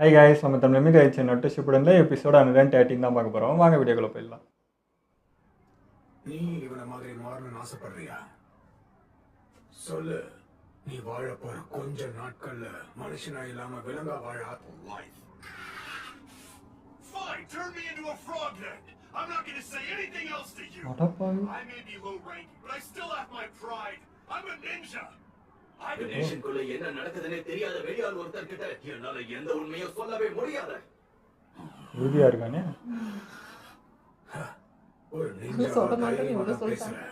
High guys, நம்ம தமிழ் மீது ஆயிடுச்சு நட்டுஷிப்புடன் எபிசோட் 113 தான் பார்க்க போகிறோம். வாங்க வீடியோக்குள்ள போயிடலாம். நீ இவனை மாதிரி மாறணும்னு ஆசைப்படுறியா? சொல்லு. நீ வாழ போற கொஞ்ச நாட்கள்ல மனுஷனா இல்லாம விலங்கா வாழ. Fine, turn me into a frog then. I'm not going to say anything else to you. அடப்பாவி. I may be low ranking, but I still have my pride. I'm a ninja. இந்த நேஷனுக்குள்ள என்ன நடக்குதுன்னே தெரியாத வெளியாள் ஒருத்தர் கிட்ட என்னால எந்த உண்மையும் சொல்லவே முடியாது. உறுதியா இருக்கானே. ஒரு நிஞ்சா பேசுறேன்.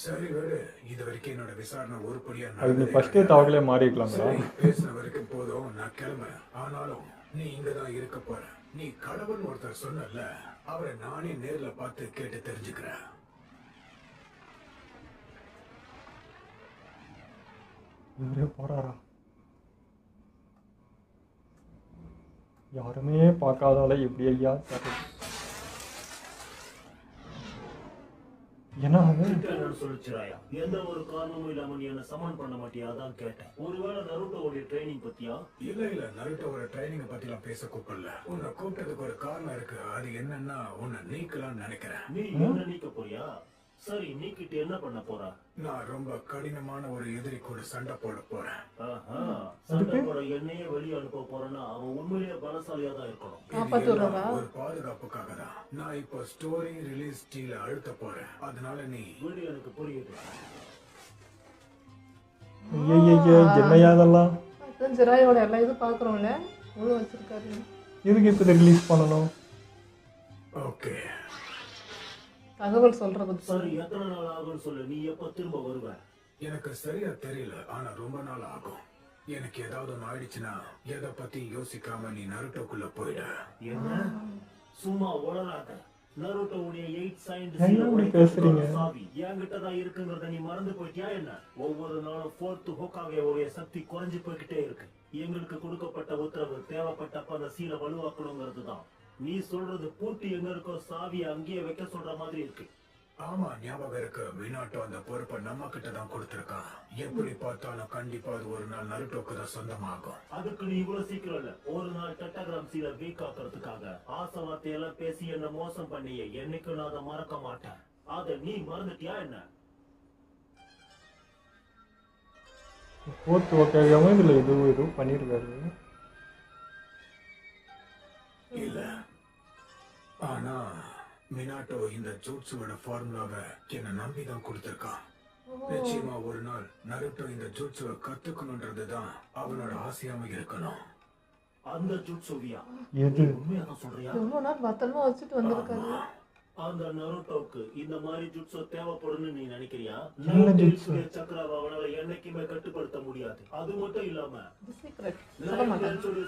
சரி விடு, இது வரைக்கும் என்னோட விசாரணை உருப்படியா அது ஃபர்ஸ்டே தவகலே மாறிக்கலாம்டா. பேசின வரைக்கும் போதும், நான் கிளம்புறேன். ஆனாலும் நீ இங்கதான் இருக்க போற. நீ கடவுள் ஒருத்தர் சொன்னல, அவரை நானே நேர்ல பார்த்து கேட்டு தெரிஞ்சுக்கிறேன். இவரே போறாரா? யாருமே பார்க்காதால எப்படி ஐயா தர்றது? என்ன சொல்லிச்சுராயா, எந்த ஒரு காரணமும் இல்லாம நீ என்ன சமன் பண்ண மாட்டியா? அதான் கேட்டேன். ஒருவேளை நருட்டோவோட ட்ரைனிங் பத்தியா? இல்ல நருட்டோவோட ட்ரைனிங் பத்தி எல்லாம் பேச கூப்பிடல. உன்னை கூப்பிட்டதுக்கு ஒரு காரணம் இருக்கு. அது என்னன்னா, உன்னை நீக்கலாம்னு நினைக்கிறேன். நீ என்ன நீக்க போறியா? சரி, நீக்கிட்டு என்ன பண்ண போற? நான் ரொம்ப கடினமான ஒரு எதிரி கூட சண்டை போட போறேன். சண்டை போட என்னையே வெளியே அனுப்ப போறேன்னா அவன் உண்மையிலேயே பலசாலியா தான் இருக்கணும். ஒரு பாதுகாப்புக்காக தான் நான் இப்போ ஸ்டோரி ரிலீஸ் டீல அழுத்த போறேன். அதனால நீ வீடு எனக்கு புரியுது. என்னையா அதெல்லாம்? ஜெராயோட எல்லா இது பாக்குறோம்ல, எவ்வளவு வச்சிருக்காரு. இதுக்கு இப்ப ரிலீஸ் பண்ணணும். ஓகே, தகவல் சொல்றது. சரி, எத்தனை நாள் ஆகும்னு சொல்லு. நீ எப்ப திரும்ப வருவ? எனக்கு சரியா தெரியல, ஆனா ரொம்ப நாள் ஆகும். எனக்கு ஏதாவது ஒன்று ஆயிடுச்சுன்னா எதை பத்தி யோசிக்காம நீ நருட்டோக்குள்ள போயிட. என்ன சும்மா உளராத. நருட்டோவுடைய 8 பேசுறீங்க? சாவி என்கிட்ட தான் இருக்குங்கிறத நீ மறந்து போயிட்டியா என்ன? ஒவ்வொரு நாளும் 4th ஹோகாகேவுடைய சக்தி குறைஞ்சு போய்கிட்டே இருக்கு. எங்களுக்கு கொடுக்கப்பட்ட உத்தரவு தேவைப்பட்டப்ப அந்த சீலை வலுவாக்கணுங்கிறது தான். நீ சொல்றது பூட்டி எங்க இருக்கோ சாவியை அங்கேயே வைக்க சொல்ற மாதிரி இருக்கு. ஆமா, ஞாபகம் இருக்கு. மினாட்டோ அந்த பொறுப்பை நம்ம கிட்ட தான் கொடுத்திருக்கான். எப்படி பார்த்தாலும் கண்டிப்பா அது ஒரு நாள் நருட்டோக்கு தான் சொந்தமாகும். அதுக்கு நீ இவ்வளவு சீக்கிரம் இல்ல. ஒரு நாள் டெட்டாகிராம் சீலை வீக் ஆக்குறதுக்காக ஆசை வார்த்தையெல்லாம் பேசி என்ன மோசம் பண்ணிய என்னைக்கு நான் அதை மறக்க மாட்டேன். அத நீ மறந்துட்டியா என்ன? இதுல எதுவும் பண்ணிருக்காரு. இல்ல, ஆனா மினாட்டோ இந்த ஜூட்ஸுவோட ஃபார்முலாவை என்ன நம்பிதான் கொடுத்திருக்கான். நிச்சயமா ஒரு நாள் நருட்டோ இந்த ஜூட்ஸுவை கத்துக்கணும்ன்றதுதான் அவனோட ஆசையாம இருக்கணும். அந்த ஜூட்ஸுவியா? உண்மையாதான் சொல்றியா? எவ்வளவு நாள் பத்திரமா வச்சுட்டு வந்திருக்காரு. அந்த நருட்டோக்கு இந்த மாதிரி ஜுட்ஸு தேவைப்படும்னு நீ நினைக்கிறியா? சக்கராவை அவனால என்னைக்குமே கட்டுப்படுத்த முடியாது. அது மட்டும் இல்லாம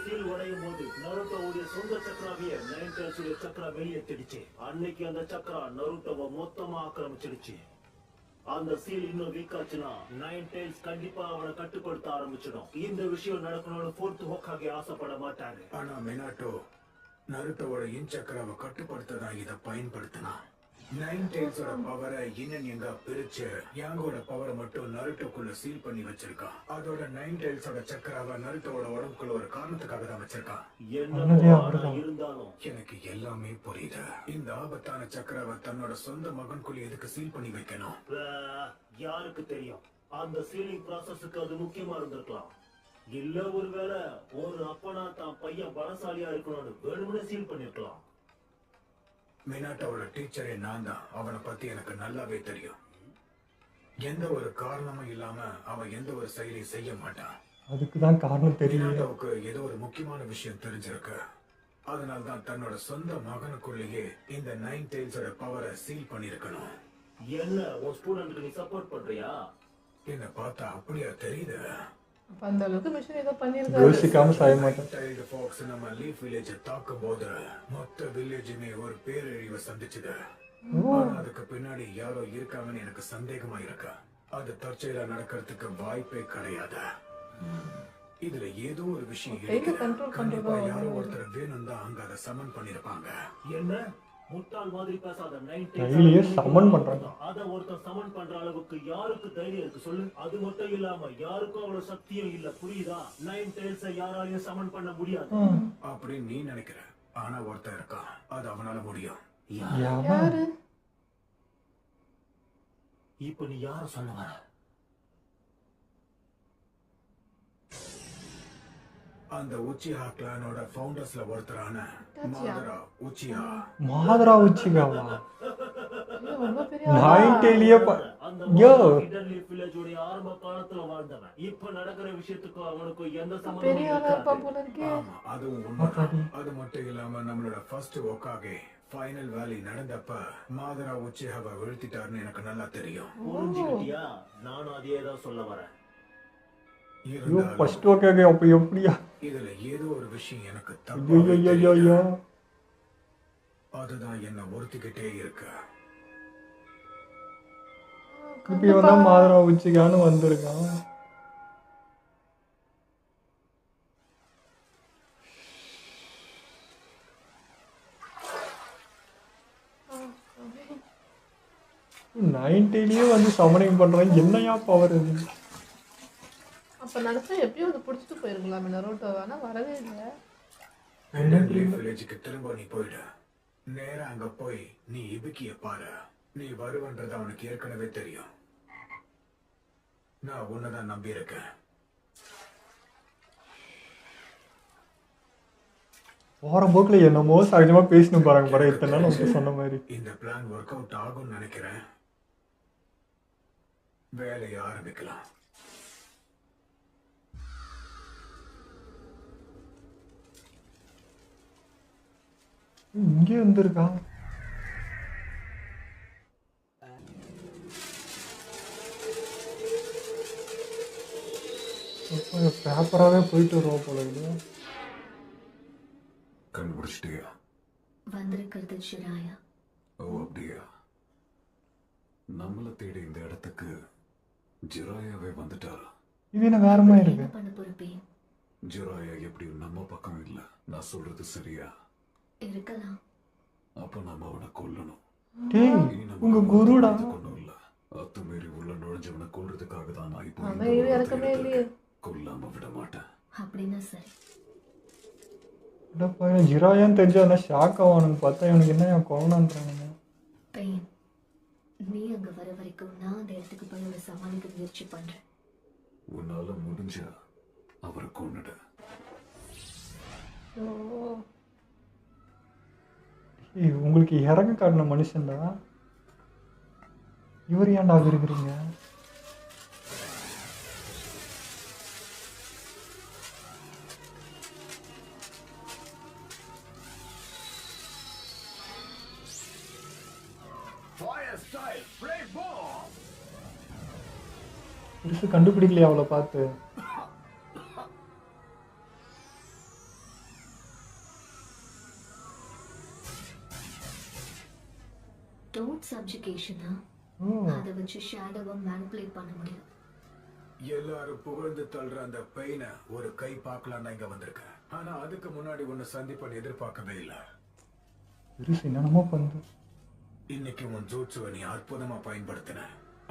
சீல் உடையும் போது நருட்டோவுடைய சொந்த சக்கராவையே 9 டெயில்ஸுடைய சக்கரா வெளியேற்றிடுச்சு. அன்னைக்கு அந்த சக்கரா நருட்டோவை மொத்தமா ஆக்கிரமிச்சிடுச்சு. அந்த சீல் இன்னும் வீக் ஆச்சுன்னா 9 டெயில்ஸ் கண்டிப்பா அவனை கட்டுப்படுத்த ஆரம்பிச்சிடும். இந்த விஷயம் நடக்கணும்னு 4th ஹோகாகே ஆசைப்பட மாட்டாரு. ஆனா மினாட்டோ நருட்டோவோட இன்சக்கராவை கட்டுப்படுத்ததான் இதை பயன்படுத்தினான். 9 டெயில்ஸோட பவரை இன்னும் எங்க பிரிச்சு யாங்கோட பவரை மட்டும் நருட்டோக்குள்ள சீல் பண்ணி வச்சிருக்கான். அதோட 9 டெயில்ஸோட சக்கராவை நருட்டோவோட உடம்புக்குள்ள ஒரு காரணத்துக்காக தான் வச்சிருக்கான். இருந்தாலும் எனக்கு எல்லாமே புரியுது. இந்த ஆபத்தான சக்கராவை தன்னோட சொந்த மகனுக்குள்ள எதுக்கு சீல் பண்ணி வைக்கணும்? யாருக்கு தெரியும்? அந்த சீலிங் ப்ராசஸுக்கு அது முக்கியமா இருந்திருக்கலாம். இல்ல ஒருவேளை ஒரு அப்பனா தான் பையன் பலசாலியா இருக்கணும்னு வேணும்னு சீல் பண்ணிருக்கலாம். மினாட்டோவோட டீச்சரே நான் தான். அவனை பத்தி எனக்கு நல்லாவே தெரியும். எந்த ஒரு காரணமும் இல்லாம அவன் எந்த ஒரு செயலையும் செய்ய மாட்டான். அதுக்குதான் காரணம் தெரியும். மினாட்டோவுக்கு ஏதோ ஒரு முக்கியமான விஷயம் தெரிஞ்சிருக்கு. அதனால்தான் தன்னோட சொந்த மகனுக்குள்ளேயே இந்த 9 டெயில்ஸோட பவரை சீல் பண்ணிருக்கணும். என்ன உன் ஸ்டூடெண்ட்க்கு நீ சப்போர்ட் பண்றியா? என்ன பார்த்தா அப்படியா தெரியுது? அந்த அளவுக்கு மிஷன் ஏதோ பண்ணிருக்காரு. யோசிக்காம செய்ய மாட்டேன். டைல்டு ஃபாக்ஸ் நம்ம லீஃப் வில்லேஜை தாக்கும் போது மொத்த வில்லேஜுமே ஒரு பேரழிவை சந்திச்சுது. அதுக்கு பின்னாடி யாரோ இருக்காங்கன்னு எனக்கு சந்தேகமா இருக்கு. அது தற்செயலா நடக்கிறதுக்கு வாய்ப்பே கிடையாது. இதுல ஏதோ ஒரு விஷயம் இருக்கு. கண்டிப்பா யாரோ ஒருத்தர் வேணும் தான் அங்க அதை சமன் பண்ணிருப்பாங்க. என்ன முட்டாள் மாதிரி பேசாத. கையிலேயே summon பண்றாங்க. அத ஒருத்தன் சமன் பண்ற அளவுக்கு யாருக்கு தைரியம் இருக்கு சொல்லு? அது மட்டும் இல்லாம யாருக்கும் அவ்வளவு சக்தியும் இல்ல, புரியுதா? 9 tails யாராலையும் சமன் பண்ண முடியாது. அப்படி நீ நினைக்கிற, ஆனா ஒருத்தன் இருக்கான், அது அவனால முடியும். யாரு? இப்ப நீ யார சொல்ல வர? அந்த உச்சிஹா கிளானோட ஃபவுண்டர்ஸ்ல ஒருத்தரான மாதரா உச்சிஹா. மாதரா உச்சிகாவா? ஐயோ, ரொம்ப பெரிய ஆளா? நாயின்டேலியே அந்த யோ ஹிடன் லீஃப் வில்லேஜோட ஆரம்ப காலத்துல வாழ்ந்தவன். இப்ப நடக்கிற விஷயத்துக்கும் அவனுக்கும் எந்த பெரிய சம்பந்தமும் ஆளா இருப்பா இருக்காது. போல இருக்கே. ஆமா, அதுவும் உண்மைதான். அது மட்டும் இல்லாம நம்மளோட ஃபர்ஸ்ட் ஒக்காகே ஃபைனல் வேலி நடந்தப்ப மாதரா உச்சிஹாவை வீழ்த்திட்டாருன்னு எனக்கு நல்லா தெரியும். புரிஞ்சுக்கிட்டியா? நானும் அதே தான் சொல்ல வரேன். ஐயோ இருந்தாலும் ஃபர்ஸ்ட் ஓகே அப்போ எப்படியா? இதுல ஏதோ ஒரு விஷயம் எனக்கு ஐயோ தப்பாவே ஐயோ ஐயோ தெரியுது. அதுதான் என்ன ஒருத்திக்கிட்டே இருக்கு. இப்போ இவன் தான் மாதரா உச்சிகான்னு வந்திருக்கான். நைன்டேலியே வந்து சமனிங் பண்றாங்க. என்னையா பவர் இது? அப்ப நடுத்தா எப்பயும் வந்து புடிச்சிட்டு போயிருக்கலாமே நருட்டோ, ஆனா வரவே இல்லை. ஹிடன் லீஃப் வில்லேஜுக்கு திரும்ப நீ போயிடு. நேரா அங்க போய் நீ இபுக்கிய பாரு. நீ வருவன்றது அவனுக்கு ஏற்கனவே தெரியும். நான் உன்னதான் நம்பி இருக்கேன். போற போக்குல என்னமோ சகஜமா பேசணும் பாருங்க பாரு. இத்தனை நாள் வந்து சொன்ன மாதிரி இந்த பிளான் ஒர்க் அவுட் ஆகும்னு நினைக்கிறேன். வேலையை ஆரம்பிக்கலாம். இங்கே வந்திருக்கான். பேப்பராகவே போயிட்டு வருவோம் போல இது. கண்டுபிடிச்சிட்டியா? வந்திருக்கிறது ஷிராயா. ஓ அப்படியா? நம்மள தேடி இந்த இடத்துக்கு ஜிராயாவே வந்துட்டாரா? இது என்ன வேற மாதிரி இருக்கு? என்ன பண்ண போறப்பே? ஜிராயா எப்படி நம்ம பக்கம் இல்ல? நான் சொல்றது சரியா? இருக்கலாம். அப்ப நாம அவனை கொல்லணும். டேய் இனி நம்ம உங்க அவனை குருடா. கொல்றதுக்கு ஒண்ணும் இல்ல. அத்துமீறி உள்ள நுழைஞ்சவனை கொல்றதுக்காக தான் நான் இப்போ அவன் இந்த இது உலகத்தை இறக்கமே இல்லையே. எடுத்திருக்கேன். கொல்லாம விட மாட்டேன். அப்படின்னா சரி. ஜிராயான்னு தெரிஞ்சா என்ன ஷாக் ஆவானுங்க. பார்த்தா இவனுக்கு என்ன கோவனான்றானுங்க. பெயின், நீ அங்க வர வரைக்கும் நான் அந்த இடத்துக்கு போய் அவரை சமாளிக்க முயற்சி பண்றேன். உன்னால முடிஞ்சா அவரை கொன்னுடு. ஓ, ஏய் உங்களுக்கு இறங்க காட்டின மனுஷன்டா. இவர் ஏன்டா இருக்கிறீங்க? Fire style, spray bomb! பெருசு கண்டுபிடிக்கலையா அவளை பார்த்து? டோட் சப்ஜுகேஷனா? அதை வச்சு ஷேடோவை மேனிபுலேட் பண்ண முடியும். எல்லாரும் புகழ்ந்து தள்ளுற அந்த பெயினை ஒரு கை பார்க்கலாம் தான் இங்க வந்திருக்கேன். ஆனா அதுக்கு முன்னாடி ஒன்னு சந்திப்பன் எதிர்பார்க்கவே இல்ல. பெருசு என்னென்னமோ பண்ணுது. இன்னைக்கு உன் ஜூட்சுவை நீ அற்புதமா பயன்படுத்தின.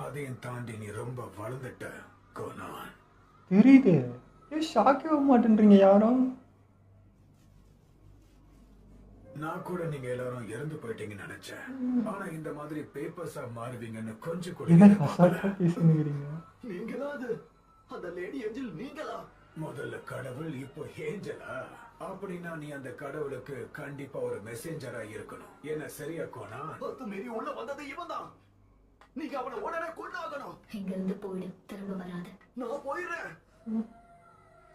அதையும் தாண்டி நீ ரொம்ப வளர்ந்துட்ட கோனான். தெரியுது. ஏன் ஷாக்கே ஆக மாட்டேன்றீங்க யாரும்? நான் கூட நீங்க எல்லாரும் இறந்து போயிட்டீங்கன்னு நினைச்சேன். ஆனா இந்த மாதிரி பேப்பர்ஸா மாறுவீங்கன்னு கொஞ்சம் கூட என்ன எதிர்பார்க்கல. அசால்ட்டா பேசினுக்கிறீங்க? நீங்களா அது? அந்த லேடி ஏஞ்சல் நீங்களா? முதல்ல கடவுள், இப்போ ஏஞ்சலா? அப்படின்னா நீ அந்த கடவுளுக்கு கண்டிப்பா ஒரு மெசேஞ்சரா இருக்கணும். என்ன சரியா கோனா? மீறி உள்ள வந்தது இவன் தான். நீங்க அவனை உடனே கொண்டாகணும். இங்க இருந்து போயிடு, திரும்ப வராது. நான் போயிடுறேன்.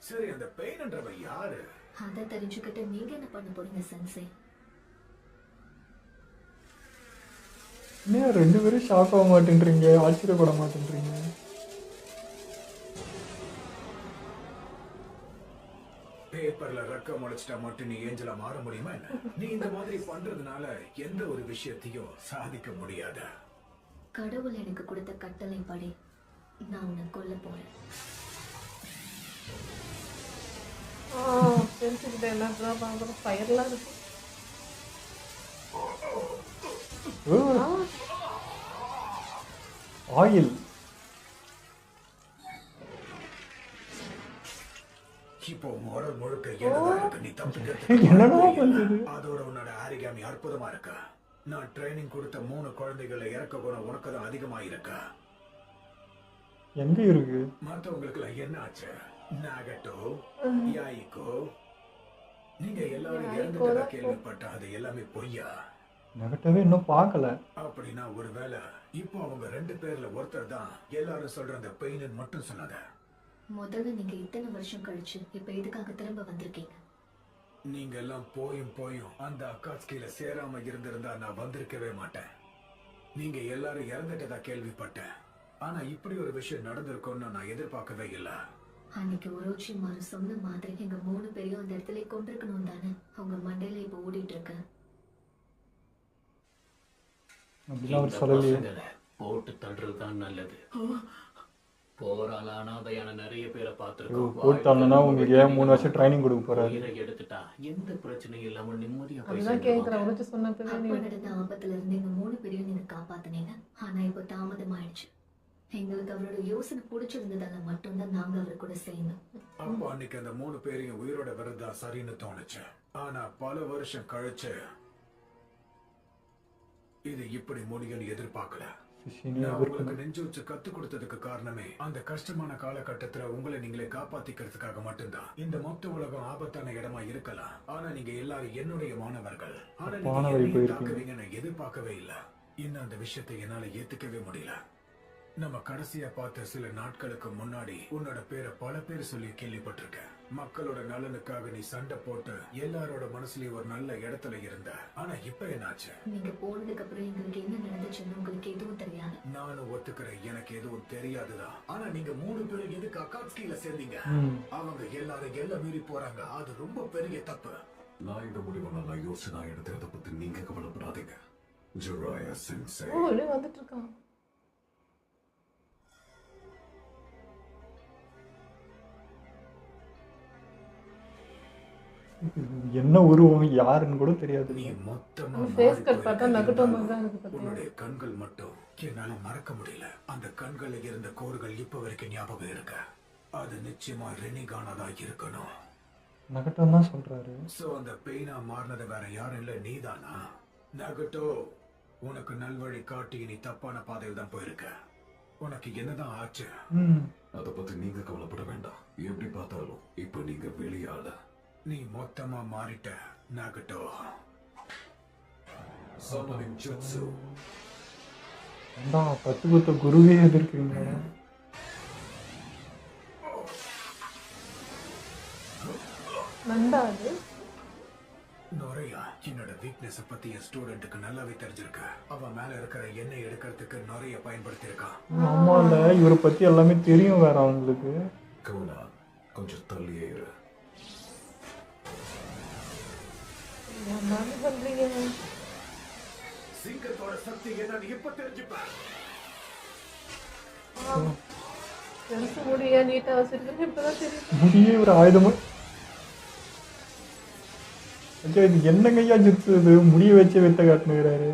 சரி, அந்த பெயின்ன்றவன் யாரு? அதை தெரிஞ்சுக்கிட்டு நீங்க என்ன பண்ண போறீங்க சென்சே? ஏன் ரெண்டு பேரும் ஷாக் ஆக மாட்டேன்றீங்க? ஆச்சரியப்பட மாட்டேன்றீங்க? பேப்பர்ல ரக்க முளைச்சிட்டா மட்டும் நீ ஏஞ்சலா மாற முடியுமா என்ன? நீ இந்த மாதிரி பண்றதுனால எந்த ஒரு விஷயத்தையும் சாதிக்க முடியாது. கடவுள் எனக்கு கொடுத்த கட்டளை படி நான் உன்னை கொல்ல போறேன். தெரிஞ்சுக்கிட்டேன். என்ன பார்க்குறோம், ஃபயர்லாம் இருக்கு. ஆயில். இப்போ மொரல் முழுக்க என்னதான் இருக்கு, நீ என்னடா தப்பிக்கிறது பண்றது? அதோட உன்னோட ஆரிகாமி அற்புதமா இருக்கா. நான் ட்ரைனிங் கொடுத்த 3 குழந்தைகளை இறக்க குணம் உனக்கு தான் அதிகமா இருக்கா. எங்க இருக்கு? மற்றவங்களுக்கு என்ன ஆச்சு? நாகட்டோ, யாயிக்கோ, நீங்க எல்லாரும் இறந்துட்டதா கேள்விப்பட்ட அது எல்லாமே பொய்யா? நெகட்டிவே இன்னும் பார்க்கல. அப்படின்னா ஒருவேளை இப்போ அவங்க 2 பேர்ல ஒருத்தர் தான் எல்லாரும் சொல்ற அந்த பெயின் மட்டும் சொன்னாங்க. முதல்ல நீங்க இத்தனை வருஷம் கழிச்சு இப்ப எதுக்காக திரும்ப வந்திருக்கீங்க? நீங்க எல்லாம் போயும் அந்த அக்காட்ஸ்கில சேராம இருந்திருந்தா நான் வந்திருக்கவே மாட்டேன். நீங்க எல்லாரும் இறந்துட்டதா கேள்விப்பட்டேன். ஆனா இப்படி ஒரு விஷயம் நடந்திருக்கும்னு நான் எதிர்பார்க்கவே இல்லை. அன்னைக்கு ஒரோச்சி மாறு சொன்ன மாதிரி எங்க 3 பேரையும் அந்த இடத்துல கொண்டிருக்கணும் தானே அவங்க மண்டையில இப்ப ஓடிட்டு இருக்கு. அப்படிலாம் அவர் சொல்லலையே. பசங்களை போட்டு தள்ளுறதுதான் நல்லது. போரால அனாதையான நிறைய பேரை பார்த்திருக்கோம். போட்டாங்கன்னா உங்களுக்கு ஏன் 3 வருஷம் ட்ரைனிங் கொடுக்க போறாரு? உயிரை எடுத்துட்டா எந்த பிரச்சனையும் இல்லாம நிம்மதியா போய் அதுதான் கேட்குறேன். உனக்கு சொன்னப்பவே அப்ப நடந்த ஆபத்துல இருந்து எங்க 3 பேரையும் நீங்க காப்பாத்துனீங்க. ஆனா இப்ப தாமதம் ஆயிடுச்சு. எங்களுக்கு அவரோட யோசனை பிடிச்சிருந்ததால மட்டும்தான் நாங்க அவர் கூட செய்யணும். அப்போ அன்னைக்கு அந்த 3 பேரையும் உயிரோட விரதா சரின்னு தோணுச்சு. ஆனா பல வருஷம் கழிச்சு இது இப்படி முடியும்னு எதிர்பார்க்கல. நான் உங்களுக்கு நெஞ்சு வச்சு கத்து கொடுத்ததுக்கு காரணமே அந்த கஷ்டமான காலகட்டத்துல உங்களை நீங்களே காப்பாத்திக்கிறதுக்காக மட்டும்தான். இந்த மொத்த உலகம் ஆபத்தான இடமா இருக்கலாம், ஆனா நீங்க எல்லாரும் என்னுடைய மாணவர்கள். ஆனா நீங்க என்னையும் தாக்குவீங்கன்னு எதிர்பார்க்கவே இல்லை. இன்னும் அந்த விஷயத்தை என்னால ஏத்துக்கவே முடியல. நம்ம கடைசியா பார்த்த சில நாட்களுக்கு முன்னாடி உன்னோட பேரை பல பேர் சொல்லி கேள்விப்பட்டிருக்கேன். மக்களோட நலனுக்காக நீ சண்டை போட்டு எல்லாரோட மனசுலயும் ஒரு நல்ல இடத்துல இருந்த. ஆனா இப்ப என்னாச்சு? நீங்க போனதுக்கு அப்புறம் எங்களுக்கு என்ன நடந்துச்சுன்னு உங்களுக்கு எதுவும் தெரியாது. நானும் ஒத்துக்கிறேன், எனக்கு எதுவும் தெரியாதுதான். ஆனா நீங்க 3 பேரும் எதுக்கு அக்காட்ஸ்கில சேர்ந்தீங்க? அவங்க எல்லாரும் எல்லாம் மீறி போறாங்க. அது ரொம்ப பெரிய தப்பு. நான் இந்த முடிவை நல்லா யோசிச்சு நான் எடுத்து அதை பத்தி நீங்க கவலைப்படாதீங்க. ஜுராயா சென்சே. ஓ வெளியே வந்துட்டு இருக்கான். என்ன உருவம் யாருன்னு கூட தெரியாது. நீ மொத்தமா ஃபேஸ் கட் பார்த்தா நகட்டோ மாதிரி தான் இருக்கு பாத்தியா. உன்னுடைய கண்கள் மட்டும் என்னால மறக்க முடியல. அந்த கண்கள்ல இருந்த கோடுகள் இப்ப வரைக்கும் ஞாபகம் இருக்கு. அது நிச்சயமா ரெனிகானதா இருக்கணும். நகட்டோ தான் சொல்றாரு. சோ அந்த பெயினா மாறினது வேற யாரும் இல்ல, நீதானா? நகட்டோ, உனக்கு நல்வழி காட்டி நீ தப்பான பாதையில் தான் போயிருக்க. உனக்கு என்னதான் ஆச்சு? அதை பத்தி நீங்க கவலைப்பட வேண்டாம். எப்படி பார்த்தாலும் இப்ப நீங்க வெளியாள. நீ மொத்தமா மாறிட்ட நகட்டோ. சமனின் ஜுட்சு. கத்து கொடுத்த குருவே எதிர்க்கிறீங்க. நண்டா அது நொரையா என்னோட வீக்னஸ் பத்தி என் ஸ்டூடெண்ட்டுக்கு நல்லாவே தெரிஞ்சிருக்கு. அவன் மேல இருக்கிற எண்ணெய் எடுக்கிறதுக்கு நொரைய பயன்படுத்தி இருக்கான். ஆமால இவரை பத்தி எல்லாமே தெரியும் வேற அவங்களுக்கு. கவுனா கொஞ்சம் தள்ளியே இரு. என்ன பண்றீங்க? சிங்கத்தோட சக்தி என்னன்னு இப்ப தெரிஞ்சுப்பேன். பெருசு முடிய நீட்டா வச்சிருக்கேன் இப்பதான் தெரியும். முடியே ஒரு ஆயுதமா. இது என்னங்கய்யா ஜிட்ஸு இது? முடிய வச்சு வித்த காட்டுனுங்கிறாரு.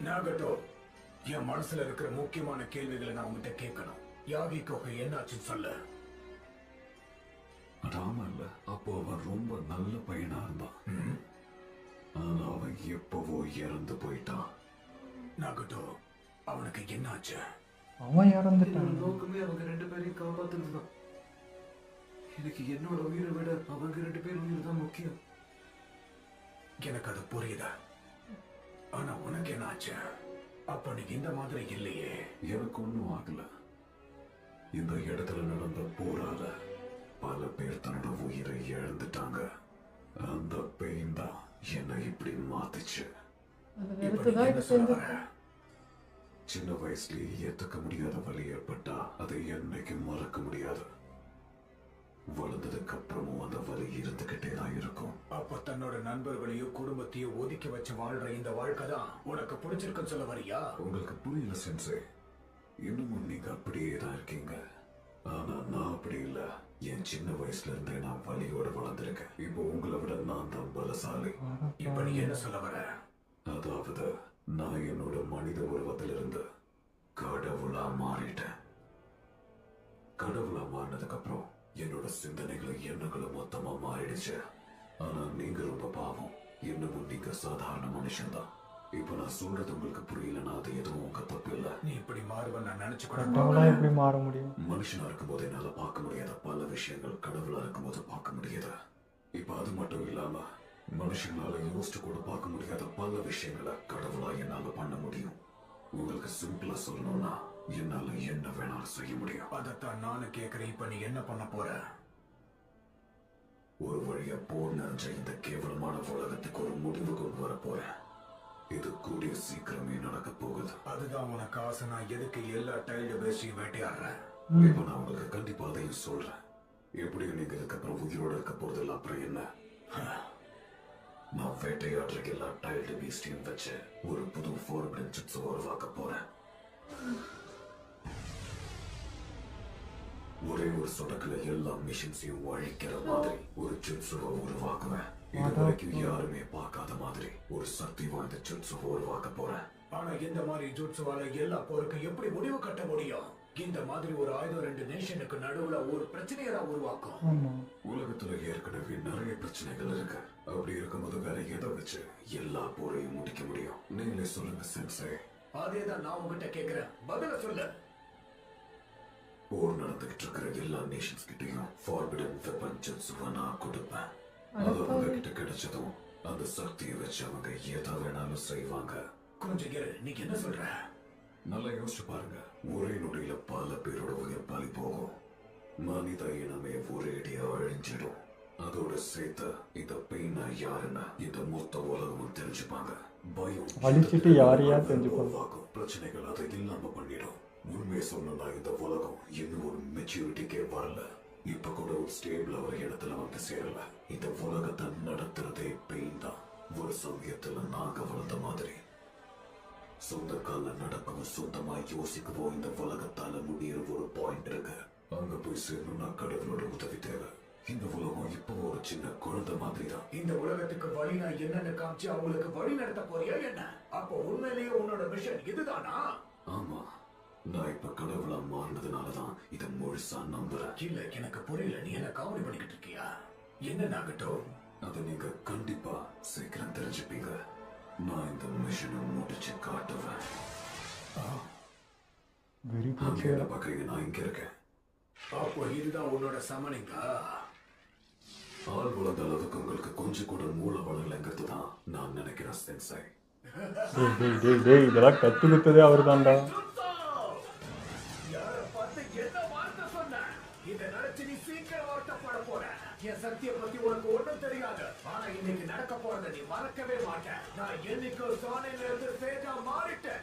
நாகட்டோ, என் மனசுல இருக்கிற முக்கியமான கேள்விகளை நான் உங்ககிட்ட கேட்கணும். யாகிக்கோக்கு என்னாச்சுன்னு சொல்ல. ஆமா இல்ல, அப்போ அவன் ரொம்ப நல்ல பையனா இருந்தான். ஆனா அவன் எப்பவோ இறந்து போயிட்டான். நாகட்டோ, அவனுக்கு என்னாச்சு? அவன் இறந்துட்டான். நோக்கமே அவங்க 2 பேரையும் காப்பாத்துறதுதான். எனக்கு என்னோட உயிரை விட அவங்க 2 பேர் உயிர் தான் முக்கியம். எனக்கு அது புரியுதா? ஆனா உனக்கு என்னாச்சு? அப்ப நீ இந்த மாதிரி இல்லையே. எனக்கு ஒண்ணும் ஆகல. இந்த இடத்துல நடந்த போரால பல பேர் தன்னோட உயிரை இழந்துட்டாங்க. அந்த பெயின் தான் என்னை இப்படி மாத்துச்சு. அது வெறுத்துதான் இது செஞ்சிருக்கு. சின்ன வயசுலயே ஏத்துக்க முடியாத வலி ஏற்பட்டா அதை என்னைக்கு மறக்க முடியாது. வளர்ந்ததுக்கு அப்புறமும் அந்த வலி இருந்துகிட்டே தான் இருக்கும். அப்ப தன்னோட நண்பர்களையும் குடும்பத்தையும் ஒதுக்கி வச்சு வாழ்ற இந்த வாழ்க்கை தான் உனக்கு பிடிச்சிருக்குன்னு சொல்ல வரியா? உங்களுக்கு புரியல சென்சே. இன்னமும் நீங்க அப்படியே தான் இருக்கீங்க. ஆனா நான் அப்படி இல்ல. என் சின்ன வயசுல இருந்தே நான் வலியோட வளர்ந்துருக்கேன். இப்போ உங்களை விட நான் தான் பலசாலி. இப்ப நீ என்ன சொல்ல வர? அதாவது நான் என்னோட மனித உருவத்திலிருந்து கடவுளா மாறிட்டேன். கடவுளா மாறினதுக்கு அப்புறம் என்னோட சிந்தனைகளும் எண்ணங்களும் மொத்தமா மாறிடுச்சு. ஆனா நீங்க ரொம்ப பாவம். இன்னமும் நீங்க சாதாரண மனுஷன்தான். இப்ப நான் சொல்றது உங்களுக்கு புரியலன்னா அது எதுவும் உங்க தப்பு இல்ல. நீ இப்படி மாறுவ நான் நினைச்சு கூட கடவுளாக எப்படி மாற முடியும்? மனுஷனா இருக்கும்போது என்னால பார்க்க முடியாத பல விஷயங்கள் கடவுளா இருக்கும்போது பார்க்க முடியுது. இப்ப அது மட்டும் இல்லாம மனுஷனால யோசிச்சு கூட பார்க்க முடியாத பல விஷயங்களை கடவுளா என்னால பண்ண முடியும். உங்களுக்கு சிம்பிளா சொல்லணும்னா என்னால என்ன வேணாலும் செய்ய முடியும். அதைத்தான் நானும் கேட்கிறேன். இப்ப நீ என்ன பண்ண போற? ஒரு வழியா போர் நிறைஞ்ச இந்த கேவலமான உலகத்துக்கு ஒரு முடிவு கொண்டு வர போறேன். இது கூடிய சீக்கிரமே நடக்க போகுது. அதுதான் உனக்கு ஆசை. நான் எதுக்கு எல்லா டைல்டு பேஸ்டையும் வேட்டையாடுறேன்? இப்ப நான் உங்களுக்கு கண்டிப்பா அதையும் சொல்றேன். எப்படியும் நீங்க இதுக்கப்புறம் உயிரோட இருக்க போறதில்ல. அப்புறம் என்ன? நான் வேட்டையாடுற எல்லா டைல்டு பீஸ்டையும் வச்சு ஒரு புது ஃபார்பிடன் ஜுட்ஸை உருவாக்க போறேன். ஒரே ஒரு சொடக்குல எல்லா மிஷின்ஸையும் அழிக்கிற மாதிரி ஒரு ஜுட்ஸுவை உருவாக்குவேன். இது வரைக்கும் யாருமே பார்க்காத மாதிரி ஒரு சக்தி வாய்ந்த ஜுட்ஸுவை உருவாக்க போறேன். ஆனா இந்த மாதிரி ஜூட்ஸுவால எல்லா போருக்கும் எப்படி முடிவு கட்ட முடியும்? இந்த மாதிரி ஒரு ஆயுதம் 2 நேஷனுக்கு நடுவுல ஒரு பிரச்சனையை தான் உருவாக்கும். உலகத்துல ஏற்கனவே நிறைய பிரச்சனைகள் இருக்கு. அப்படி இருக்கும்போது வேற எதை வச்சு எல்லா போரையும் முடிக்க முடியும்? நீங்களே சொல்லுங்க சென்சே. அதேதான் நான் உங்ககிட்ட கேக்குறேன். பதில சொல்லு. போர் நடந்துகிட்டு இருக்கிற எல்லா நேஷன்ஸ் கிட்டையும் ஃபார்பிடன் வெப்பன் ஜுட்ஸுவை நான் கொடுப்பேன். அது அவங்க கிட்ட கிடைச்சதும் அந்த சக்தியை வச்சு அவங்க எதை வேணாலும் செய்வாங்க. கொஞ்சம் கேளு. நீங்க என்ன சொல்ற? நல்லா யோசிச்சு பாருங்க. ஒரே நொடியில பல பேரோட உயிர் பலி போகும். மனித இனமே ஒரேடியா அழிஞ்சிடும். அதோட சேர்த்து இந்த பெயினா யாருன்னா இந்த மொத்த உலகமும் தெரிஞ்சுப்பாங்க. பயம் அழிச்சிட்டு யாரையா தெரிஞ்சுப்பாங்க. பிரச்சனைகள் அதை இல்லாம பண்ணிடும். உண்மையை சொல்லணும்னா இந்த உலகம் இன்னும் ஒரு மெச்சூரிட்டிக்கே வரல. இப்ப கூட ஒரு ஸ்டேபிள் ஒரு இடத்துல வந்து சேரல. இந்த உலகத்தை நடத்துறதே பெயின் தான். ஒரு சமயத்துல நாங்க வளர்ந்த மாதிரி சொந்த கால நடக்கவும் சொந்தமா யோசிக்கவும் இந்த உலகத்தால முடியிற ஒரு பாயிண்ட் இருக்கு. அங்க போய் சேரணும்னா கடவுளோட உதவி தேவை. இந்த உலகம் இப்போ ஒரு சின்ன குழந்தை மாதிரி தான். இந்த உலகத்துக்கு வழி நான் என்னன்னு காமிச்சு அவங்களுக்கு வழி நடத்த போறியா என்ன? அப்போ உண்மையிலேயே உன்னோட மிஷன் இதுதானா? ஆமா, நான் இப்ப கடவுளா மாறினதுனாலதான் இதை முழுசா நம்புறேன். இல்ல, எனக்கு புரியல. நீ என்ன காமெடி பண்ணிக்கிட்டு இருக்கியா? என்ன நாகட்டும்? அதை நீங்க கண்டிப்பா சீக்கிரம் தெரிஞ்சுப்பீங்க. நான் இந்த மிஷனை முடிச்சு காட்டுவேன். வெரி அங்க என்ன பாக்குறீங்க? நான் இங்க இருக்கேன். அப்போ இதுதான் உன்னோட சமனிங்கா? ஆள் வளர்ந்த அளவுக்கு உங்களுக்கு கொஞ்சம் கூட மூளை வளரலைங்கிறது தான் நான் நினைக்கிறேன் சென்சை. டேய் இதெல்லாம் கத்து கொடுத்ததே அவர் தான்டா. யார பார்த்து என்ன வார்த்தை சொன்ன? இதை நினைச்சு நீ சீக்கிரம் வருத்தப்பட போற. என் சக்தியை பத்தி உனக்கு ஒண்ணும் தெரியாது. ஆனா இன்னைக்கு நடக்க போறதை நீ மறக்கவே மாட்டேன். நான் என்னைக்கு சோனையில இருந்து சேஜா மாறிட்டேன்.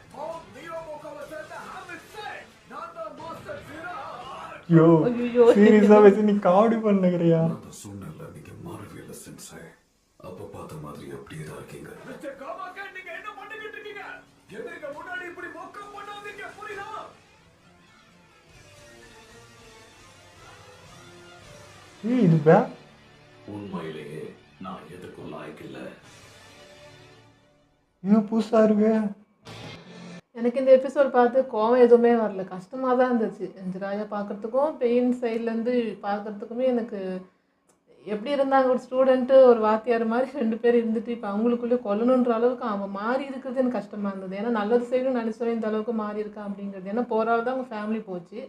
நான் தான் மாஸ்டர் சிராஜ். ஐயோ சீரியஸா வச்சு நீ காமெடி பண்ணுகிறியா? நான் சொன்னல நீங்க மாறவே இல்லை சென்சை. அப்ப பார்த்த மாதிரி அப்படியே தான் இருக்கீங்க. மிஸ்டர் காமாக்கா, நீங்க என்ன பண்ணிக்கிட்டு இருக்கீங்க? எதிர்க்க முன்னாடி இப்படி மொக்கம் பண்ணாதீங்க, புரியுதா? இது பே உண்மையிலேயே நான் எதுக்கும் லாய்க்கு இல்ல. இது புதுசா இருக்கு. எனக்கு இந்த எபிசோட் பார்த்து கோவம் எதுவுமே வரல, கஷ்டமாக தான் இருந்துச்சு. என்ஜராயா பார்க்குறதுக்கும் பெயின் சைட்லேருந்து பார்க்குறதுக்குமே எனக்கு எப்படி இருந்தாங்க. ஒரு ஸ்டூடெண்ட்டு ஒரு வாத்தியார் மாதிரி 2 பேர் இருந்துட்டு இப்போ அவங்களுக்குள்ளே கொல்லணுன்ற அளவுக்கு அவன் மாறி இருக்கிறது எனக்கு கஷ்டமாக இருந்தது. ஏன்னா நல்லது செய்யணும்னு நினச்சவன் இந்த அளவுக்கு மாறி இருக்கான் அப்படிங்கிறது. ஏன்னா போராட தான் அவங்க ஃபேமிலி போச்சு.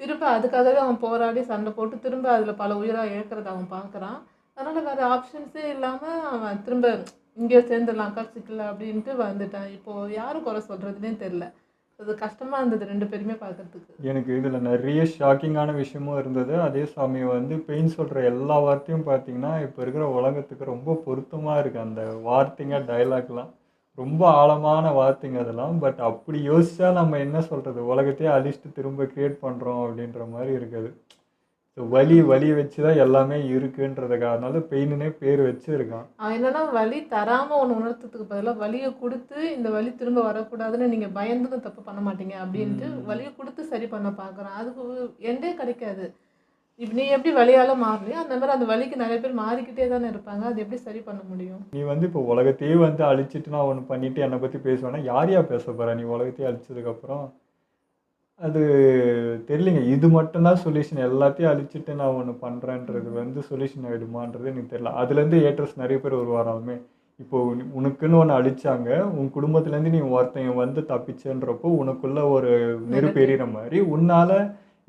திரும்ப அதுக்காகவே அவன் போராடி சண்டை போட்டு திரும்ப அதில் பல உயிராக இழக்கிறத அவன் பார்க்குறான். அதனால் வேறு ஆப்ஷன்ஸே இல்லாமல் அவன் திரும்ப இங்கேயோ சேர்ந்துடலாம் கட்சிக்கல அப்படின்ட்டு வந்துட்டான். இப்போது யாரும் குறை சொல்கிறதுனே தெரில. அது கஷ்டமாக இருந்தது 2 பேருமே பார்க்குறதுக்கு. எனக்கு இதில் நிறைய ஷாக்கிங்கான விஷயமும் இருந்தது. அதே சமயம் வந்து பெயின் சொல்கிற எல்லா வார்த்தையும் பார்த்தீங்கன்னா இப்போ இருக்கிற உலகத்துக்கு ரொம்ப பொருத்தமாக இருக்குது. அந்த வார்த்தைங்க டைலாக்லாம் ரொம்ப ஆழமான வார்த்தைங்க அதெல்லாம். பட் அப்படி யோசிச்சா நம்ம என்ன சொல்கிறது, உலகத்தையே அழிச்சிட்டு திரும்ப க்ரியேட் பண்ணுறோம் அப்படின்ற மாதிரி இருக்குது. ஸோ வலி வச்சு தான் எல்லாமே இருக்குன்றதுக்காக அதனால பெயினுனே பேர் வச்சுருக்கான். அவன் என்னன்னா வலி தராமல் ஒன்று உணர்த்ததுக்கு பதிலாக வலியை கொடுத்து இந்த வலி திரும்ப வரக்கூடாதுன்னு நீங்கள் பயந்துன்னு தப்பு பண்ண மாட்டீங்க அப்படின்ட்டு வலியை கொடுத்து சரி பண்ண பார்க்குறான். அதுக்கு எண்டே கிடைக்காது. இப்போ நீ எப்படி வலியால் மாறலையோ அந்த மாதிரி அந்த வலிக்கு நிறைய பேர் மாறிக்கிட்டே தானே இருப்பாங்க. அது எப்படி சரி பண்ண முடியும்? நீ வந்து இப்போ உலகத்தையே வந்து அழிச்சிட்டு நான் ஒன்று பண்ணிட்டு என்னை பற்றி பேசுவேன்னா யாரையா பேச போகிற? நீ உலகத்தையே அழிச்சதுக்கப்புறம் அது தெரியலைங்க. இது மட்டும்தான் சொல்யூஷன். எல்லாத்தையும் அழிச்சிட்டு நான் ஒன்று பண்ணுறேன்றது வந்து சொல்யூஷன் ஆகிடுமான்றது எனக்கு தெரியல. அதுலேருந்து ஏற்றஸ் நிறைய பேர் வருவாராலுமே. இப்போ உனக்குன்னு ஒன்று அழிச்சாங்க, உன் குடும்பத்துலேருந்து நீ ஒருத்தன் வந்து தப்பிச்சேன்றப்போ உனக்குள்ள ஒரு நெருப்பு எறிகிற மாதிரி உன்னால்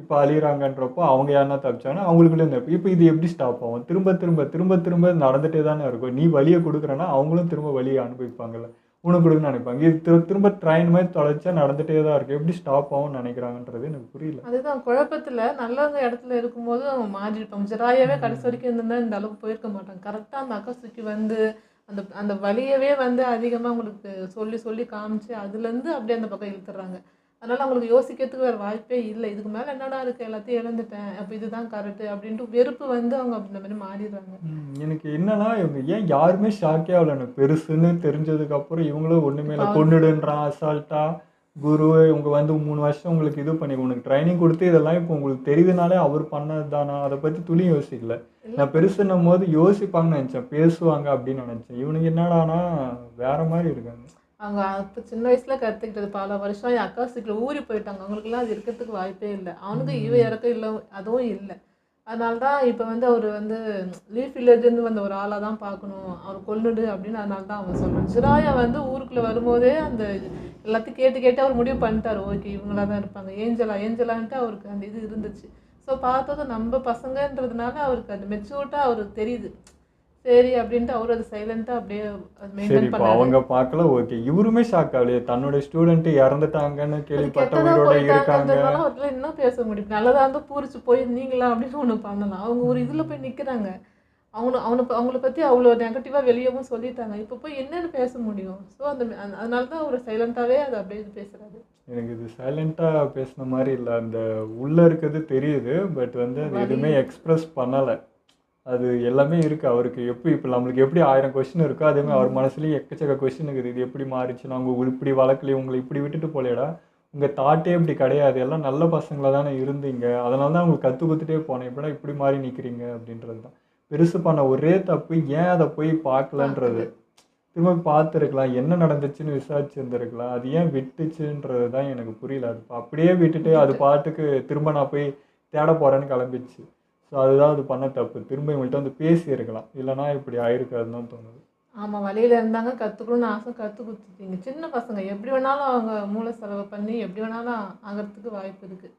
இப்போ அழியிறாங்கன்றப்போ அவங்க யாருன்னா தப்பிச்சாங்கன்னா அவங்களுக்குள்ளே நெருப்பு. இப்போ இது எப்படி ஸ்டாப் ஆகும்? திரும்ப திரும்ப திரும்ப திரும்ப நடந்துகிட்டே தானே இருக்கும். நீ வலியை கொடுக்குறேன்னா அவங்களும் திரும்ப வலியை அனுபவிப்பாங்கல்ல, உனக்கு கொடுக்குன்னு நினைப்பாங்க. இது திரும்ப ட்ரெயின் மாதிரி தொலைச்சா நடந்துகிட்டே தான் இருக்கும். எப்படி ஸ்டாப் ஆகும்னு நினைக்கிறாங்கன்றது எனக்கு புரியல. அதுதான் குழப்பத்தில் நல்லவங்க இடத்துல இருக்கும்போது அவங்க மாறி இருப்பாங்க. ஜெராயாவே கடைசி வரைக்கும் இருந்திருந்தா இந்த அளவுக்கு போயிருக்க மாட்டாங்க. கரெக்டாக அந்த அக்காசுக்கு வந்து அந்த அந்த வலியவே வந்து அதிகமாக அவங்களுக்கு சொல்லி சொல்லி காமிச்சு அதுலேருந்து அப்படியே அந்த பக்கம் இழுத்துறாங்க. அதனால் அவங்களுக்கு யோசிக்கிறதுக்கு வேறு வாய்ப்பே இல்லை. இதுக்கு மேலே என்னடா இருக்குது, எல்லாத்தையும் இழந்துட்டேன், அப்போ இதுதான் கரெக்டு அப்படின்ட்டு வெறுப்பு வந்து அவங்க அந்த மாதிரி மாறிடுறாங்க. எனக்கு என்னன்னா இவங்க ஏன் யாருமே ஷாக்கே ஆகல. எனக்கு பெருசுன்னு தெரிஞ்சதுக்கப்புறம் இவங்களும் ஒன்றுமே இல்லை, கொன்னுடுன்றான் அசால்ட்டா. குரு இவங்க வந்து 3 வருஷம் உங்களுக்கு இது பண்ணி உனக்கு ட்ரைனிங் கொடுத்து இதெல்லாம் இப்போ உங்களுக்கு தெரியுதுனாலே அவர் பண்ணது தானா, அதை பற்றி துளியும் யோசிக்கல. நான் பெருசுன்னும் போது யோசிப்பாங்கன்னு நினச்சேன், பேசுவாங்க அப்படின்னு நினச்சேன். இவனுக்கு என்னடானா வேற மாதிரி இருக்காங்க. அவங்க அப்போ சின்ன வயசில் கற்றுக்கிட்டது பல வருஷம் என் அக்கா சீக்கிரம் ஊறி போயிட்டாங்க. அவங்களுக்குலாம் அது இருக்கிறதுக்கு வாய்ப்பே இல்லை. அவனுக்கு இவ இறக்கம் இல்லை, அதுவும் இல்லை. அதனால தான் இப்போ வந்து அவர் வந்து லீஃப் வில்லேஜ்லேருந்து வந்த ஒரு ஆளாக தான் பார்க்கணும், அவர் கொல்லுடு அப்படின்னு. அதனால தான் அவன் சொல்கிறான். ஜிராயா வந்து ஊருக்குள்ளே வரும்போதே அந்த எல்லாத்தையும் கேட்டு கேட்டு அவர் முடிவு பண்ணிட்டார், ஓகே இவங்களாக தான் இருப்பாங்க, ஏஞ்சலான்ட்டு அவருக்கு அந்த இது இருந்துச்சு. ஸோ பார்த்ததும் நம்ம பசங்கன்றதுனால அவருக்கு அந்த மெச்சூர்டாக அவருக்கு தெரியுது, சரி அப்படின்ட்டு அவர் அது சைலண்டாக அப்படியே மெயின்டைன் பண்ணாரு. அவங்க பார்க்கல, ஓகே. இவருமே ஷாக் ஆகலையே, தன்னோட ஸ்டூடெண்ட் இறந்துட்டாங்கன்னு கேள்விப்பட்ட உயிரோட இருக்காங்க. அவர்ல இன்னும் பேச முடியும். நல்லதாக இருந்தால் பூரிச்சு போயிருந்தீங்களா அப்படின்னு ஒன்று பண்ணலாம். அவங்க ஒரு இதில் போய் நிற்கிறாங்க. அவங்கள பற்றி அவ்வளோ நெகட்டிவாக வெளியவும் சொல்லிட்டாங்க. இப்போ போய் என்னென்னு பேச முடியும்? ஸோ அதனால தான் அவர் சைலண்ட்டாகவே அதை அப்படியே இது பேசுகிறாரு. எனக்கு இது சைலண்ட்டாக பேசின மாதிரி இல்லை, அந்த உள்ளே இருக்கிறது தெரியுது, பட் வந்து அது எதுவுமே எக்ஸ்ப்ரெஸ் பண்ணலை. அது எல்லாமே இருக்குது அவருக்கு. இப்போ நம்மளுக்கு எப்படி 1000 கொஸ்டின் இருக்கோ அதேமாதிரி அவர் மனசுலேயும் எக்கச்சக்க கொஸ்டின் இருக்குது. இது எப்படி மாறிச்சுன்னா அவங்க இப்படி வளர்க்கலையே, உங்களை இப்படி விட்டுட்டு போலேடா, உங்கள் தாட்டே இப்படி கிடையாது, எல்லாம் நல்ல பசங்களாக தானே இருந்தீங்க, அதனால தான் உங்களுக்கு கற்றுக் கொடுத்துட்டே போனேன், இப்படா இப்படி மாறி நிற்கிறீங்க அப்படின்றது தான். பெருசு பண்ண ஒரே தப்பு ஏன் அதை போய் பார்க்கலன்றது. திரும்ப பார்த்துருக்கலாம், என்ன நடந்துச்சுன்னு விசாரிச்சுருந்துருக்கலாம், அது ஏன் விட்டுச்சுன்றது தான் எனக்கு புரியல. அது அப்படியே விட்டுட்டு அது பாட்டுக்கு திரும்ப நான் போய் தேட போகிறேன்னு கிளம்பிச்சு. ஸோ அதுதான் அது பண்ண தப்பு. திரும்ப இவங்கள்ட்ட வந்து பேசியிருக்கலாம், இல்லைனா இப்படி ஆயிருக்காதுன்னு தான் தோணுது. ஆமாம், வழியில் இருந்தாங்க, கற்றுக்கணும்னு ஆசை, கற்றுக் கொடுத்துட்டீங்க. சின்ன பசங்க எப்படி வேணாலும் அவங்க மூளை செலவு பண்ணி எப்படி வேணாலும் ஆகிறதுக்கு வாய்ப்பு இருக்குது.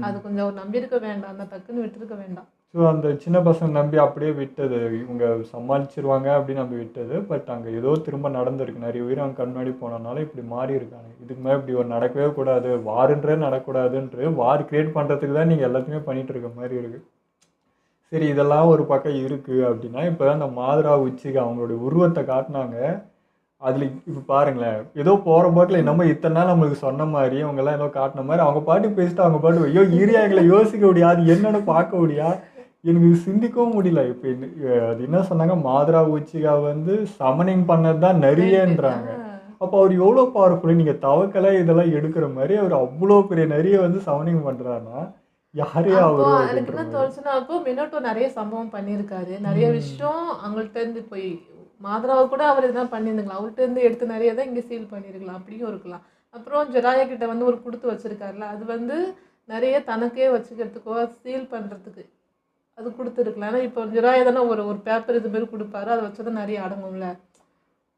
அது கொஞ்சம் ஒரு நம்பியிருக்க வேண்டாம், அந்த டக்குன்னு விட்டுருக்க வேண்டாம். ஸோ அந்த சின்ன பசங்க நம்பி அப்படியே விட்டது, இவங்க சமாளிச்சிருவாங்க அப்படின்னு நம்பி விட்டது. பட் அங்கே ஏதோ திரும்ப நடந்திருக்கு, நிறைய உயிர் அவங்க கண்ணாடி போனதுனால இப்படி மாறி இருக்காங்க. இதுக்கு மேலே இப்படி ஒரு நடக்கவே கூடாது, வாருன்றே நடக்கூடாதுன்ற வார் கிரியேட் பண்ணுறதுக்கு தான் நீங்கள் எல்லாத்தையுமே பண்ணிகிட்டு இருக்க மாதிரி இருக்குது. சரி, இதெல்லாம் ஒரு பக்கம் இருக்குது அப்படின்னா, இப்போ அந்த மாதரா உச்சிக்கு அவங்களுடைய உருவத்தை காட்டினாங்க. அதில் இப்போ பாருங்களேன், ஏதோ போகிற போக்கில் என்னமோ இத்தனை நாள் நம்மளுக்கு சொன்ன மாதிரி அவங்கெல்லாம் ஏதோ காட்டின மாதிரி அவங்க பாட்டு பேசிட்டு அவங்க பாட்டு ஐயோ ஈரியாங்களை யோசிக்க முடியாது, என்னென்னு பார்க்க முடியா, எனக்கு சிந்திக்கவும் முடியல. இப்போ அது என்ன சொன்னாங்க, மாதரா உச்சிகா வந்து சமனிங் பண்ணது தான் நிறையன்றாங்க. அப்போ அவர் எவ்வளோ பவர்ஃபுல்லு, நீங்கள் தவக்கலை இதெல்லாம் எடுக்கிற மாதிரி அவர் அவ்வளோ பெரிய நிறைய வந்து சமனிங் பண்ணுறாருன்னா யாரே அப்போ எனக்கு என்ன தோணுச்சுன்னா, அப்போ மினோட்டோ நிறைய சம்பவம் பண்ணியிருக்காரு, நிறைய விஷயம் அவங்கள்ட்ட இருந்து போய் மாதராவை கூட அவர் இதுதான் பண்ணியிருந்துக்கலாம், அவர்கிட்ட இருந்து எடுத்து நிறைய தான் இங்கே சீல் பண்ணியிருக்கலாம், அப்படியும் இருக்கலாம். அப்புறம் ஜெராயா கிட்ட வந்து ஒரு கொடுத்து வச்சிருக்காருல, அது வந்து நிறைய தனக்கே வச்சுக்கிறதுக்கோ சீல் பண்ணுறதுக்கு அது கொடுத்துருக்கலாம். ஏன்னா இப்போ ஜெராயா தானே ஒரு பேப்பர் இது மாதிரி கொடுப்பாரு, அதை வச்சு தான் நிறைய அடங்கும்ல.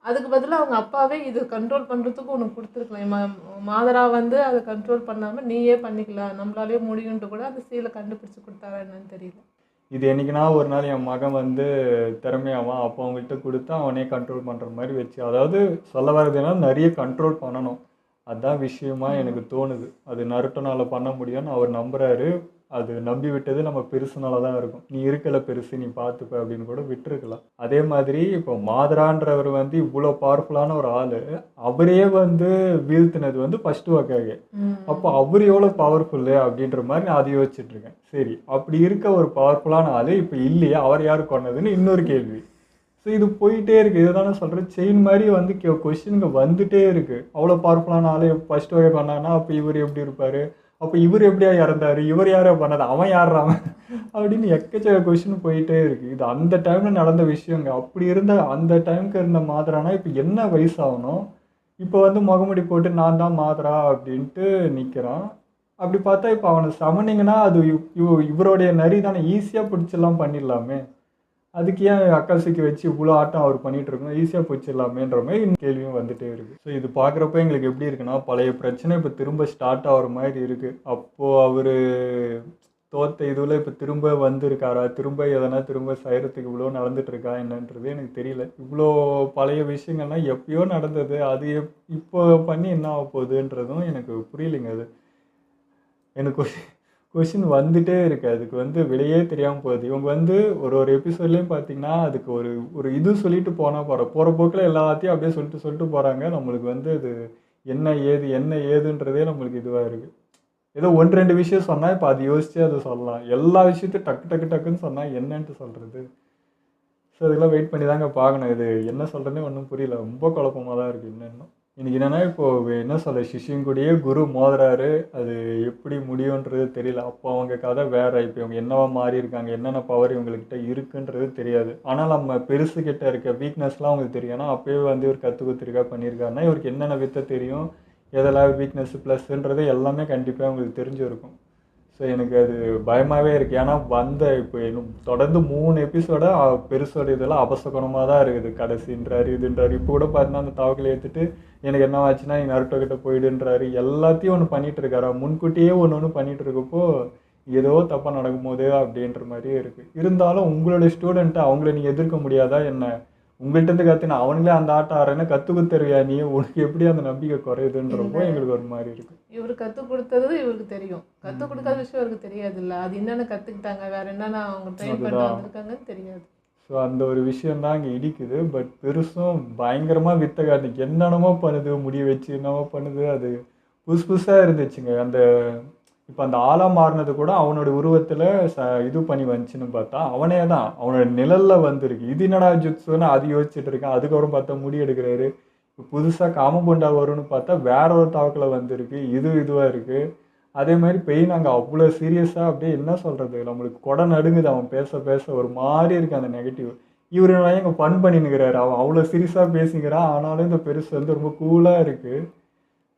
அதுக்கு பதிலாக அவங்க அப்பாவே இது கண்ட்ரோல் பண்ணுறதுக்கு ஒன்று கொடுத்துருக்கலாம். மாதரா வந்து அதை கண்ட்ரோல் பண்ணாமல் நீயே பண்ணிக்கலாம், நம்மளாலே முடியுன்ட்டு கூட அந்த சீலை கண்டுபிடிச்சி கொடுத்தாரா என்னன்னு தெரியல. இது என்றைக்குனா ஒரு நாள் என் மகன் வந்து திறமையாவான், அப்போ அவங்கள்ட்ட கொடுத்தா அவனே கண்ட்ரோல் பண்ணுற மாதிரி வச்சு, அதாவது சொல்ல வர்றதுனா நிறைய கண்ட்ரோல் பண்ணணும், அதுதான் விஷயமா எனக்கு தோணுது. அது நருட்டோனால பண்ண முடியும்னு அவர் நம்புகிறாரு. அது நம்பி விட்டது நம்ம பெருசுனால தான் இருக்கும். நீ இருக்கல பெருசு, நீ பார்த்துப்ப அப்படின்னு கூட விட்டுருக்கலாம். அதே மாதிரி இப்போ மாதரான்றவர் வந்து இவ்வளோ பவர்ஃபுல்லான ஒரு ஆள், அவரே வந்து வீழ்த்தினது வந்து ஃபர்ஸ்ட் ஒர்க்காக. அப்போ அவர் எவ்வளோ பவர்ஃபுல்லு அப்படின்ற மாதிரி நான் அதை யோசிச்சுட்டு இருக்கேன். சரி, அப்படி இருக்க ஒரு பவர்ஃபுல்லான ஆள் இப்போ இல்லையா, அவர் யார் கொண்டதுன்னு இன்னொரு கேள்வி. ஸோ இது போயிட்டே இருக்குது. இதை தானே சொல்கிறேன், செயின் மாதிரி வந்து கொஸ்டினுங்க வந்துட்டே இருக்குது. அவ்வளோ பவர்ஃபுல்லான ஆள் ஃபர்ஸ்ட் ஒர்க்கை கொண்டாங்கன்னா அப்போ இவர் எப்படி இருப்பார், அப்போ இவர் எப்படியா இறந்தாரு, இவர் யாரா பண்ணாது, அவன் யாரான் அப்படின்னு எக்கச்சக்க கொஷின் போயிட்டே இருக்கு. இது அந்த டைம்ல நடந்த விஷயங்க. அப்படி இருந்த அந்த டைமுக்கு இருந்த மாத்திரானா இப்போ என்ன வயசாகணும், இப்போ வந்து முகமுடி போட்டு நான் தான் மாத்திரா அப்படின்ட்டு நிற்கிறான். அப்படி பார்த்தா இப்போ அவனை சமனிங்கன்னா அது இவருடைய நரி தானே, ஈஸியாக பிடிச்செல்லாம் பண்ணிடலாமே. அதுக்கு ஏன் அக்காசிக்கு வச்சு இவ்வளோ ஆட்டம் அவர் பண்ணிட்டு இருக்கணும், ஈஸியாக போச்சிடலாமேன்ற மாதிரி இன்னும் கேள்வியும் வந்துட்டே இருக்குது. ஸோ இது பார்க்குறப்ப எங்களுக்கு எப்படி இருக்குன்னா, பழைய பிரச்சனை இப்போ திரும்ப ஸ்டார்ட் ஆகிற மாதிரி இருக்குது. அப்போது அவர் தோத்த இதில் இப்போ திரும்ப வந்திருக்காரா, திரும்ப எதனா திரும்ப செய்கிறதுக்கு இவ்வளோ நடந்துட்டுருக்கா என்னன்றது எனக்கு தெரியல. இவ்வளோ பழைய விஷயங்கள்லாம் எப்பயோ நடந்தது, அது இப்போ பண்ணி என்ன ஆக போகுதுன்றதும் எனக்கு புரியலைங்க. அது எனக்கு கொஷின் வந்துட்டே இருக்குது, அதுக்கு வந்து விடையே தெரியாமல் போகுது. இவங்க வந்து ஒரு எபிசோட்லேயும் பார்த்தீங்கன்னா அதுக்கு ஒரு இது சொல்லிட்டு போனால் போகிற போக்கில் எல்லாத்தையும் அப்படியே சொல்லிட்டு போகிறாங்க. நம்மளுக்கு வந்து அது என்ன ஏதுன்றதே நம்மளுக்கு இதுவாக இருக்குது. ஏதோ 1-2 விஷயம் சொன்னால் இப்போ அது யோசிச்சு அதை சொல்லலாம், எல்லா விஷயத்தையும் டக்குன்னு சொன்னால் என்னன்ட்டு சொல்கிறது. ஸோ இதெல்லாம் வெயிட் பண்ணி தாங்க பார்க்கணும். இது என்ன சொல்கிறேன்னே ஒன்றும் புரியல, ரொம்ப குழப்பமாக தான் இருக்குது. இன்னும் இன்றைக்கி என்னென்னா இப்போது என்ன சொல்ல, சிஷ்யன் கூடயே குரு மோதுறாரு, அது எப்படி முடியுன்றது தெரியல. அப்போ அவங்க கதை வேறு, இப்போ இவங்க என்னவா மாறி இருக்காங்க, என்னென்ன பவர் இவங்கக்கிட்ட இருக்குன்றது தெரியாது. ஆனால் நம்ம பெருசுக்கிட்ட இருக்க வீக்னஸ்லாம் அவங்களுக்கு தெரியும். ஏன்னா அப்போயே வந்து இவர் கற்று கொடுத்துருக்கா பண்ணியிருக்காருன்னா இவருக்கு என்னென்ன வித்தை தெரியும், எதெல்லாம் வீக்னஸ் ப்ளஸ்ன்றது எல்லாமே கண்டிப்பாக உங்களுக்கு தெரிஞ்சிருக்கும். ஸோ எனக்கு அது பயமாகவே இருக்குது. ஏன்னா இப்போ இன்னும் தொடர்ந்து 3 எபிசோட பெருசோட இதெல்லாம் அபசகுணமாக தான் இருக்குது. கடைசின்றாரு இதுன்றாரு. இப்போ கூட பார்த்தீங்கன்னா அந்த தவக்கலை ஏற்றுட்டு எனக்கு என்ன ஆச்சுன்னா நீ நருட்டோ கிட்ட போயிடுன்றாரு. எல்லாத்தையும் ஒன்று பண்ணிகிட்டு இருக்காரா, முன்கூட்டியே ஒன்று பண்ணிகிட்டு இருக்கப்போ ஏதோ தப்பாக நடக்கும்போது அப்படின்ற மாதிரியே இருக்குது. இருந்தாலும் உங்களோட ஸ்டூடெண்ட்டை அவங்கள நீங்கள் எதிர்க்க முடியாதா என்ன, உங்கள்கிட்ட கற்றுனா அவங்களே அந்த ஆட்டம் ஆடுறேன்னா கற்றுக்கு தருவியா நீ, உனக்கு எப்படி அந்த நம்பிக்கை குறையுதுன்றப்போ எங்களுக்கு ஒரு மாதிரி இருக்குது. இவர் கற்றுக் கொடுத்தது இவருக்கு தெரியும், கற்றுக் கொடுக்காத விஷயம் இவருக்கு தெரியாது இல்லை. அது என்னென்ன கற்றுக்கிட்டாங்க, வேறு என்னென்ன அவங்க ட்ரெயின் பண்ணி வந்திருக்காங்கன்னு தெரியாது. ஸோ அந்த ஒரு விஷயந்தான் இங்கே இடிக்குது. பட் பெருசும் பயங்கரமாக வித்த காட்டுக்கு என்னென்னமோ பண்ணுது, முடிய வச்சு என்னமோ பண்ணுது. அது புதுசாக இருந்துச்சுங்க. அந்த இப்போ அந்த ஆளாக மாறினது கூட அவனோட உருவத்தில் இது பண்ணி வந்துச்சுன்னு பார்த்தா அவனே தான் அவனோட நிழலில் வந்திருக்கு. இது என்னடா ஜுட்ஸுன்னு அது யோசிச்சுட்டு இருக்கேன். அதுக்கப்புறம் பார்த்தா முடி எடுக்கிறாரு. இப்போ புதுசாக காமபொண்டா வரும்னு பார்த்தா வேற ஒரு தாக்கில் வந்திருக்கு. இதுவாக இருக்குது. அதே மாதிரி பெயின் அங்கே அவ்வளோ சீரியஸாக அப்படியே என்ன சொல்கிறது, நம்மளுக்கு கொடை நடுங்குது. அவன் பேச ஒரு மாதிரி இருக்குது அந்த நெகட்டிவ். இவர் இங்கே ஃபன் பண்ணினுக்கிறாரு. அவன் அவ்வளோ சீரியஸாக பேசிக்கிறான். ஆனாலும் இந்த பெருசு வந்து ரொம்ப கூலாக இருக்குது.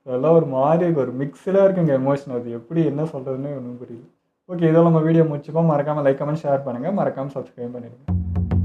அதெல்லாம் ஒரு மாதிரி ஒரு மிக்சடாக இருக்குங்க எமோஷன். அது எப்படி என்ன சொல்கிறதுன்னு ஒன்றும் புரியல. ஓகே, இதெல்லாம் நம்ம வீடியோ முடிச்சுப்போம். மறக்காமல் லைக் கமெண்ட் ஷேர் பண்ணுங்கள். மறக்காமல் சப்ஸ்கிரைப் பண்ணிடுங்க.